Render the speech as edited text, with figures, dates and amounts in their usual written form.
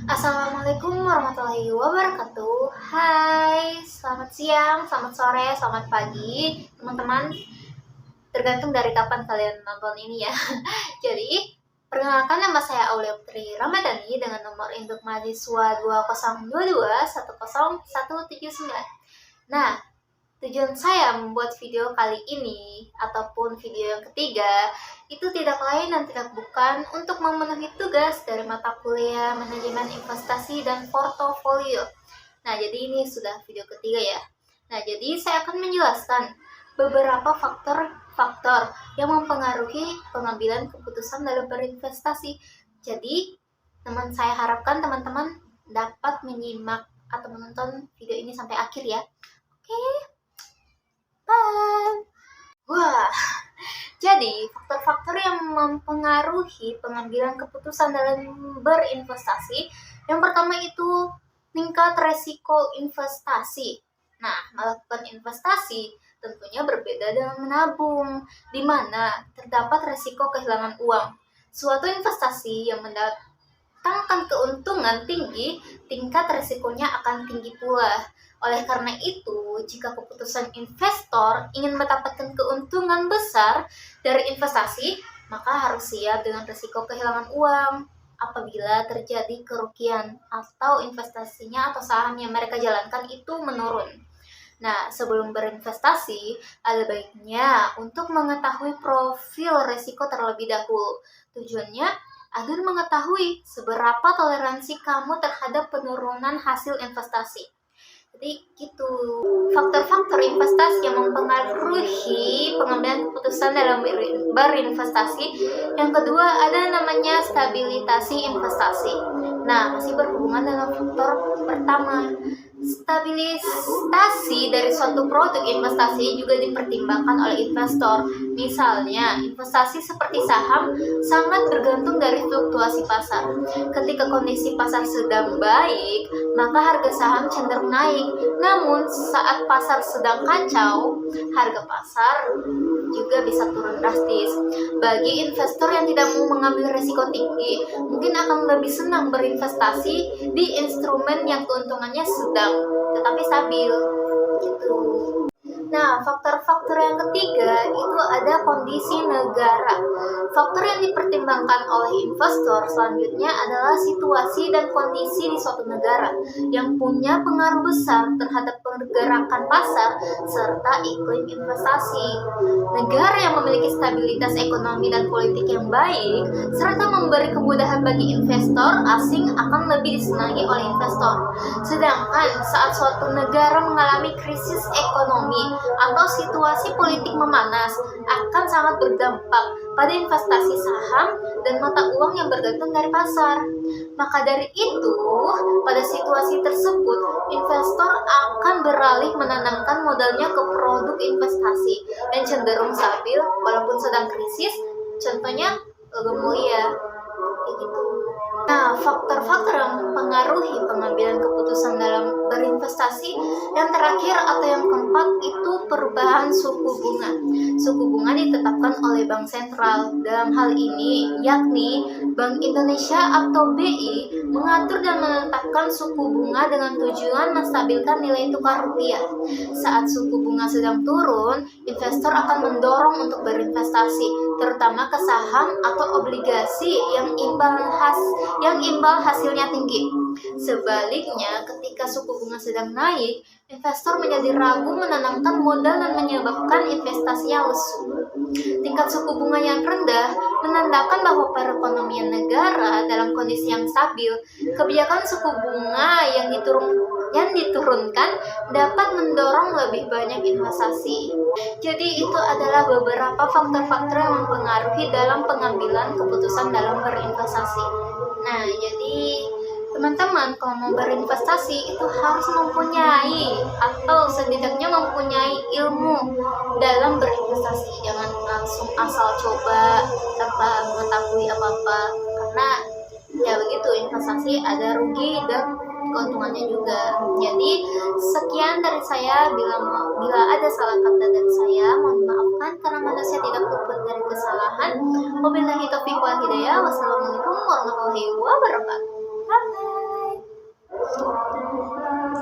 Assalamualaikum warahmatullahi wabarakatuh. Hai, selamat siang, selamat sore, selamat pagi, teman-teman. Tergantung dari kapan kalian nonton ini ya. Jadi, perkenalkan nama saya Aulia Putri Ramadhani dengan nomor induk mahasiswa 2022 10179. Nah, tujuan saya membuat video kali ini ataupun video yang ketiga itu tidak lain dan tidak bukan untuk memenuhi tugas dari mata kuliah manajemen investasi dan portofolio. Nah, jadi ini sudah video ketiga ya. Nah, jadi saya akan menjelaskan beberapa faktor-faktor yang mempengaruhi pengambilan keputusan dalam berinvestasi. Jadi, saya harapkan teman-teman dapat menyimak atau menonton video ini sampai akhir ya. Oke. Wah, jadi faktor-faktor yang mempengaruhi pengambilan keputusan dalam berinvestasi, yang pertama itu tingkat resiko investasi. Nah, melakukan investasi tentunya berbeda dengan menabung, di mana terdapat resiko kehilangan uang. Suatu investasi yang mendatangkan keuntungan tinggi, tingkat resikonya akan tinggi pula. Oleh karena itu, jika keputusan investor ingin mendapatkan keuntungan besar dari investasi, maka harus siap dengan risiko kehilangan uang apabila terjadi kerugian atau investasinya atau saham yang mereka jalankan itu menurun. Nah, sebelum berinvestasi, ada baiknya untuk mengetahui profil risiko terlebih dahulu. Tujuannya agar mengetahui seberapa toleransi kamu terhadap penurunan hasil investasi. Jadi gitu, faktor-faktor investasi yang mempengaruhi pengambilan keputusan dalam berinvestasi. Yang kedua ada namanya stabilitasi investasi. Nah, masih berhubungan dengan faktor pertama. Stabilisasi dari suatu produk investasi juga dipertimbangkan oleh investor. Misalnya, investasi seperti saham sangat bergantung dari fluktuasi pasar. Ketika kondisi pasar sedang baik, maka harga saham cenderung naik. Namun, saat pasar sedang kacau, harga pasar juga bisa turun drastis. Bagi investor yang tidak mau mengambil risiko tinggi, mungkin akan lebih senang berinvestasi di instrumen yang keuntungannya sedang tetapi stabil gitu. Nah, faktor-faktor yang ketiga itu ada kondisi negara. Faktor yang dipertimbangkan oleh investor selanjutnya adalah situasi dan kondisi di suatu negara yang punya pengaruh besar terhadap pergerakan pasar serta iklim investasi. Negara yang memiliki stabilitas ekonomi dan politik yang baik serta memberi kemudahan bagi investor asing akan lebih disenangi oleh investor. Sedangkan saat suatu negara mengalami krisis ekonomi atau situasi politik memanas akan sangat berdampak pada investasi saham dan mata uang yang bergantung dari pasar. Maka dari itu, pada situasi tersebut, investor akan beralih menanamkan modalnya ke produk investasi yang cenderung stabil walaupun sedang krisis, contohnya logam mulia. Kayak gitu. Nah, faktor-faktor yang mempengaruhi pengambilan keputusan dalam berinvestasi yang terakhir atau yang keempat itu perubahan suku bunga. Suku bunga ditetapkan oleh Bank Sentral. Dalam hal ini, yakni Bank Indonesia atau BI mengatur dan menetapkan suku bunga dengan tujuan menstabilkan nilai tukar rupiah. Saat suku bunga sedang turun, investor akan mendorong untuk berinvestasi, terutama ke saham atau obligasi yang imbal hasilnya tinggi. Sebaliknya, ketika suku bunga sedang naik, investor menjadi ragu menanamkan modal dan menyebabkan investasinya lesu. Tingkat suku bunga yang rendah menandakan bahwa perekonomian negara dalam kondisi yang stabil. Kebijakan suku bunga yang diturunkan dapat mendorong lebih banyak investasi. Jadi itu adalah beberapa faktor-faktor yang mempengaruhi dalam pengambilan keputusan dalam berinvestasi. Nah, jadi teman-teman kalau mau berinvestasi itu harus mempunyai atau setidaknya mempunyai ilmu dalam berinvestasi. Jangan langsung asal coba tanpa mengetahui apa-apa, karena ya begitu, investasi ada rugi dan keuntungannya juga. Jadi sekian dari saya. Bila ada salah kata dari saya, mohon dimaafkan karena manusia tidak luput dari kesalahan. Wabillahi taufiq wal hidayah. Wassalamualaikum warahmatullahi wabarakatuh. Bye.